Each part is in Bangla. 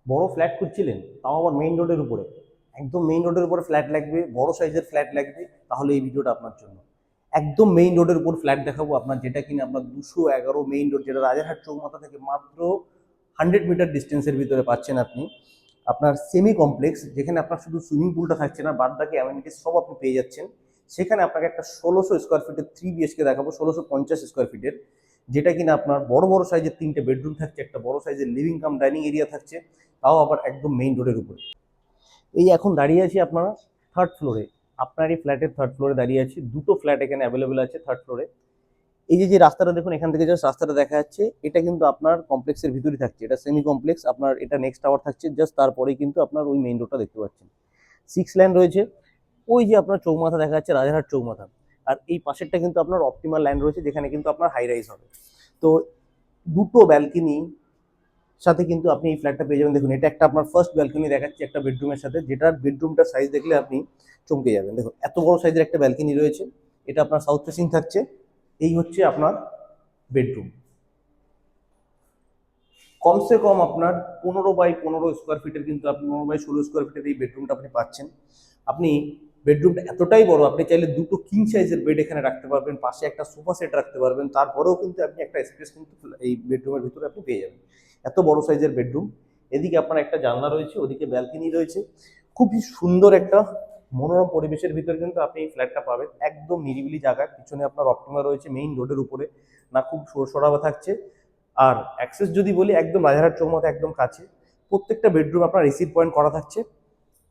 বড় ফ্ল্যাট খুঁজছিলেন, তাও আবার মেইন রোডের উপরে, একদম মেইন রোডের উপরে ফ্ল্যাট লাগবে, বড় সাইজের ফ্ল্যাট লাগবে, তাহলে এই ভিডিওটা আপনার জন্য। একদম মেইন রোডের উপর ফ্ল্যাট দেখাবো আপনার, যেটা কিনা আপনার 211 মেইন রোড, যেটা রাজারহাট চৌমাথা থেকে মাত্র 100 মিটার ডিস্টেন্সের ভিতরে পাচ্ছেন আপনি। আপনার সেমি কমপ্লেক্স, যেখানে আপনার শুধু সুইমিং পুলটা থাকছে না, বাদ বাকি অ্যামেনিটিস সব আপনি পেয়ে যাচ্ছেন। সেখানে আপনাকে একটা 1600 স্কোয়ার ফিটের 3 BHK দেখাবো, 1650 স্কোয়ার ফিটের, যেটা কিনা আপনার বড় বড় সাইজের 3টে বেডরুম থাকছে, একটা বড় সাইজের লিভিং কাম ডাইনিং এরিয়া থাকছে, তাও আবার একদম মেইন রোডের উপরে। এই এখন দাঁড়িয়ে আছি আপনার থার্ড ফ্লোরে, আপনার এই ফ্ল্যাটের থার্ড ফ্লোরে দাঁড়িয়ে আছি। দুটো ফ্ল্যাট এখানে অ্যাভেলেবেল আছে থার্ড ফ্লোরে। এই যে রাস্তাটা দেখুন, এখান থেকে জাস্ট রাস্তাটা দেখা যাচ্ছে, এটা কিন্তু আপনার কমপ্লেক্সের ভিতরেই থাকছে, এটা সেমি কমপ্লেক্স। আপনার এটা নেক্সট টাওয়ার থাকছে, জাস্ট তারপরেই কিন্তু আপনার ওই মেইন রোডটা দেখতে পাচ্ছেন। 6 লেন রয়েছে। ওই যে আপনার চৌমাথা দেখা যাচ্ছে, রাজারহাট চৌমাথা। আর এই পাশেরটা কিন্তু আপনার অপটিমাল ল্যান্ড রয়েছে, যেখানে কিন্তু আপনার হাই রাইজ হবে। তো দুটো ব্যালকনি সাথে কিন্তু আপনি এই ফ্ল্যাটটা পেয়ে যাবেন। দেখুন, এটা একটা আপনার ফার্স্ট ব্যালকনি দেখাচ্ছে একটা বেডরুমের সাথে, যেটার বেডরুমটার সাইজ দেখলে আপনি চমকে যাবেন। দেখুন, এত বড় সাইজের একটা ব্যালকনি রয়েছে, এটা আপনার সাউথ ফেসিং থাকছে। এই হচ্ছে আপনার বেডরুম। কমসে কম আপনার 15 বাই 15 স্কোয়ার ফিটের, কিন্তু আপনি 15 বাই 16 স্কোয়ার ফিটের এই বেডরুমটা আপনি পাচ্ছেন। আপনি বেডরুমটা এতটাই বড়, আপনি চাইলে দুটো কিং সাইজের বেড এখানে রাখতে পারবেন, পাশে একটা সোফা সেট রাখতে পারবেন, তারপরেও কিন্তু আপনি একটা স্পেস কিন্তু এই বেডরুমের ভিতরে আপনি পেয়ে যাবেন। এত বড় সাইজের বেডরুম। এদিকে আপনার একটা জানলা রয়েছে, ওদিকে ব্যালকনি রয়েছে। খুবই সুন্দর একটা মনোরম পরিবেশের ভিতরে কিন্তু আপনি এই ফ্ল্যাটটা পাবেন, একদম নিরিবিলি জায়গায়। পিছনে আপনার অপটিমা রয়েছে মেইন রোডের উপরে, না খুব সরাবা থাকছে। আর অ্যাক্সেস যদি বলি, একদম রাজারহাট চৌমাথা একদম কাছে। প্রত্যেকটা বেডরুম আপনার রিসিভ পয়েন্ট করা থাকছে।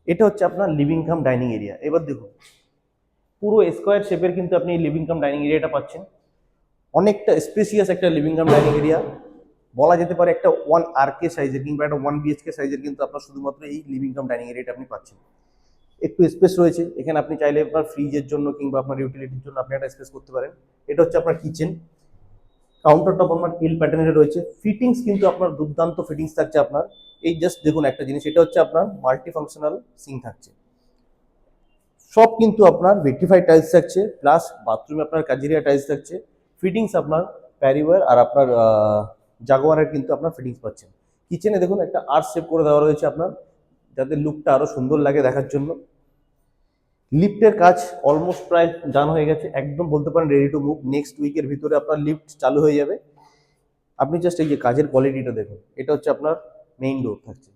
এটা হচ্ছে আপনার লিভিং কাম ডাইনিং এরিয়া। এবার দেখুন, পুরো স্কোয়ার শেপের কিন্তু আপনি এই লিভিং কাম ডাইনিং এরিয়াটা পাচ্ছেন। অনেকটা স্পেসিয়াস একটা লিভিং কাম ডাইনিং এরিয়া, বলা যেতে পারে একটা 1 RK সাইজের কিংবা একটা 1 BHK সাইজের, কিন্তু আপনার শুধুমাত্র এই লিভিং কাম ডাইনিং এরিয়াটা আপনি পাচ্ছেন। একটু স্পেস রয়েছে এখানে, আপনি চাইলে আপনার ফ্রিজের জন্য কিংবা আপনার ইউটিলিটির জন্য আপনি একটা স্পেস করতে পারেন। এটা হচ্ছে আপনার কিচেন। কাউন্টার টপ আপনার এল প্যাটার্নের রয়েছে। ফিটিংস কিন্তু আপনার দুর্দান্ত ফিটিংস থাকছে আপনার। এই জাস্ট দেখুন একটা জিনিস, এটা হচ্ছে আপনার মাল্টি ফাংশনাল সিঙ্ক থাকছে। সব কিন্তু আপনার ভেট্রিফাইড টাইলস থাকছে, প্লাস বাথরুমে আপনার কাজিরিয়া টাইলস থাকছে। ফিটিংস আপনার প্যারিওয়ার আর আপনার জাগুয়ারের কিন্তু আপনার ফিটিংস পাচ্ছেন। কিচেনে দেখুন একটা আর্ট শেপ করে দেওয়া রয়েছে আপনার, যাতে লুকটা আরো সুন্দর লাগে দেখার জন্য। লিফটের কাজ অলমোস্ট প্রায় ডান হয়ে গেছে, একদম বলতে পারেন রেডি টু মুভ। নেক্সট উইকের ভিতরে আপনার লিফট চালু হয়ে যাবে। আপনি জাস্ট এই যে কাজের কোয়ালিটিটা দেখুন, এটা হচ্ছে আপনার মেইন ডোর থাকছে।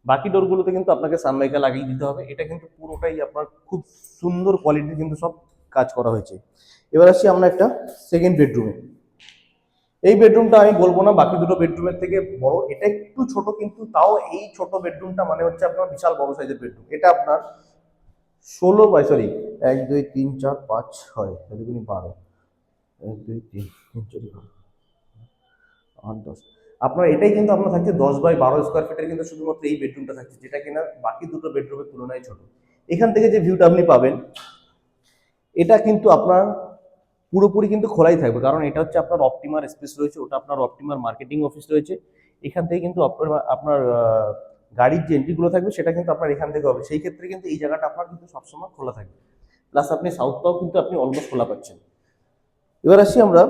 বাকি ডোরগুলোতে কিন্তু আপনাকে সানমাইকা লাগিয়ে দিতে হবে। এটা কিন্তু পুরোটাই আপনার খুব সুন্দর কোয়ালিটির কিন্তু সব কাজ করা হয়েছে। এবার আসছি আমরা একটা সেকেন্ড বেডরুমে। এই বেডরুমটা আমি বলবো না বাকি দুটো বেডরুমের থেকে বড়, এটা একটু ছোট, কিন্তু তাও এই ছোট বেডরুমটা মানে হচ্ছে আপনার বিশাল বড় সাইজের বেডরুম। এটা আপনার 16 বাই 1 2 3 4 5 6 এদিকে 12 1 2 3 4 8 10, আপনার এটাই কিন্তু আপনার থাকছে 10 বাই 12 স্কোয়ার ফিটের, কিন্তু শুধুমাত্র এই বেডরুমটা থাকছে, যেটা কিনা বাকি দুটো বেডরুমের তুলনায় ছোট। এখান থেকে যে ভিউটা আপনি পাবেন, এটা কিন্তু আপনার পুরোপুরি কিন্তু খোলাই থাকবে, কারণ এটা হচ্ছে আপনার অপটিমার স্পেস রয়েছে, ওটা আপনার অপটিমার মার্কেটিং অফিস রয়েছে। এখান থেকে কিন্তু আপনার গাড়ির যে এন্ট্রিগুলো থাকবে, সেটা কিন্তু আপনার এখান থেকে হবে। সেই ক্ষেত্রে কিন্তু এই জায়গাটা আপনার কিন্তু সবসময় খোলা থাকবে, প্লাস আপনি সাউথটাও কিন্তু আপনি অলমোস্ট খোলা পাচ্ছেন। এবার আসি আমরা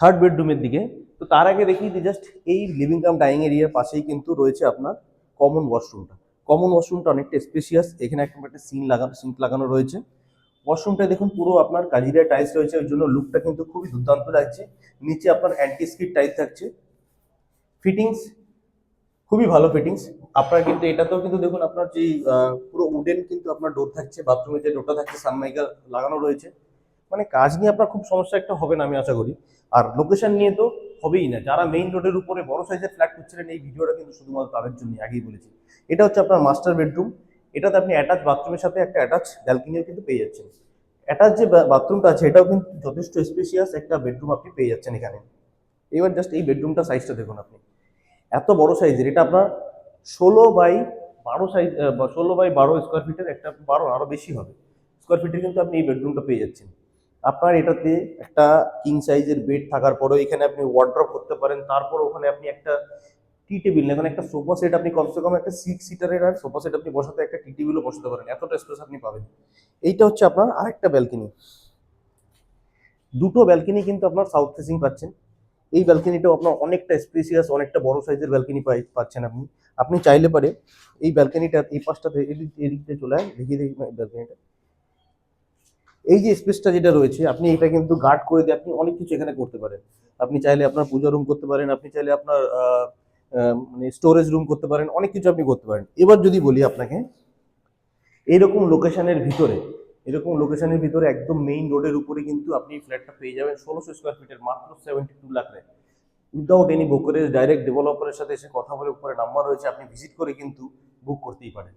থার্ড বেডরুমের দিকে। তো তার আগে দেখি যে জাস্ট এই লিভিং কাম ডাইনিং এরিয়ার পাশেই কিন্তু রয়েছে আপনার কমন ওয়াশরুমটা। কমন ওয়াশরুমটা অনেকটা স্পেশিয়াস, এখানে একটা সিঙ্ক লাগানো রয়েছে। ওয়াশরুমটা দেখুন পুরো আপনার কাজিরিয়া টাইলস রয়েছে, ওই জন্য লুকটা কিন্তু খুবই দুর্দান্ত লাগছে। নিচে আপনার অ্যান্টি স্কিড টাইলস থাকছে। ফিটিংস খুবই ভালো ফিটিংস। আপনার কিন্তু এটাতেও কিন্তু দেখুন আপনার যে পুরো উডেন কিন্তু আপনার ডোর থাকছে, বাথরুমে যে ডোরটা থাকছে সানমাইকা লাগানো রয়েছে। মানে কাজ নিয়ে আপনার খুব সমস্যা একটা হবে না আমি আশা করি। আর লোকেশন নিয়ে তো হবেই না, যারা মেইন রোডের উপরে বড় সাইজের ফ্ল্যাট খুঁজছিলেন, এই ভিডিওটা কিন্তু শুধুমাত্র তাদের জন্য, আগেই বলেছি। এটা হচ্ছে আপনার মাস্টার বেডরুম। এটাতে আপনি অ্যাটাচ বাথরুমের সাথে একটা অ্যাটাচ ব্যালকনিও কিন্তু পেয়ে যাচ্ছেন। অ্যাটাচ যে বাথরুমটা আছে, এটাও কিন্তু যথেষ্ট স্পেশিয়াস একটা বেডরুম আপনি পেয়ে যাচ্ছেন এখানে। এবার জাস্ট এই বেডরুমটা সাইজটা দেখুন আপনি, এত বড় সাইজের। এটা আপনার 16 বাই 12 সাইজ, 16 বাই 12 স্কোয়ার ফিটের, একটা 12 আরো বেশি হবে স্কোয়ার ফিটের, কিন্তু আপনি এই বেডরুমটা পেয়ে যাচ্ছেন। আপনার এটাতে একটা কিং সাইজের বেড থাকার পরেও এখানে আপনি ওয়ার্ড্রপ করতে পারেন। তারপর ওখানে আপনি একটা টি টেবিল, এখন একটা সোফা সেট, আপনি কমসে কম একটা 6 সিটারের আর সোফা সেট আপনি বসাতে, একটা টি টেবিলও বসাতে পারেন, এতটা স্পেস আপনি পাবেন। এইটা হচ্ছে আপনার আরেকটা ব্যালকনি। দুটো ব্যালকনি কিন্তু আপনার সাউথ ফেসিং পাচ্ছেন। এই ব্যালকনিটাও আপনার অনেকটা স্পেসিয়াস, অনেকটা বড় সাইজের ব্যালকনি পাচ্ছেন আপনি। আপনি চাইলে পারে এই ব্যালকনিটার এই পাশটাতে এদিক দিয়ে চলে আয়, দেখিয়ে দেখি ব্যালকনিটা। এই যে স্পেসটা যেটা রয়েছে, আপনি এটা কিন্তু গার্ড করে দিয়ে আপনি অনেক কিছু এখানে করতে পারেন। আপনি চাইলে আপনার পূজা রুম করতে পারেন, আপনি চাইলে আপনার মানে স্টোরেজ রুম করতে পারেন, অনেক কিছু আপনি করতে পারেন। এবার যদি বলি আপনাকে, এইরকম লোকেশনের ভিতরে, এরকম লোকেশনের ভিতরে একদম মেইন রোডের উপরে কিন্তু আপনি ফ্ল্যাটটা পেয়ে যাবেন 1600 স্কোয়ার ফিটের মাত্র 72 lakh. Without any brokerage, direct ডেভেলপারের সাথে এসে কথা বলে, উপরে নাম্বার রয়েছে, আপনি ভিজিট করে কিন্তু বুক করতেই পারেন।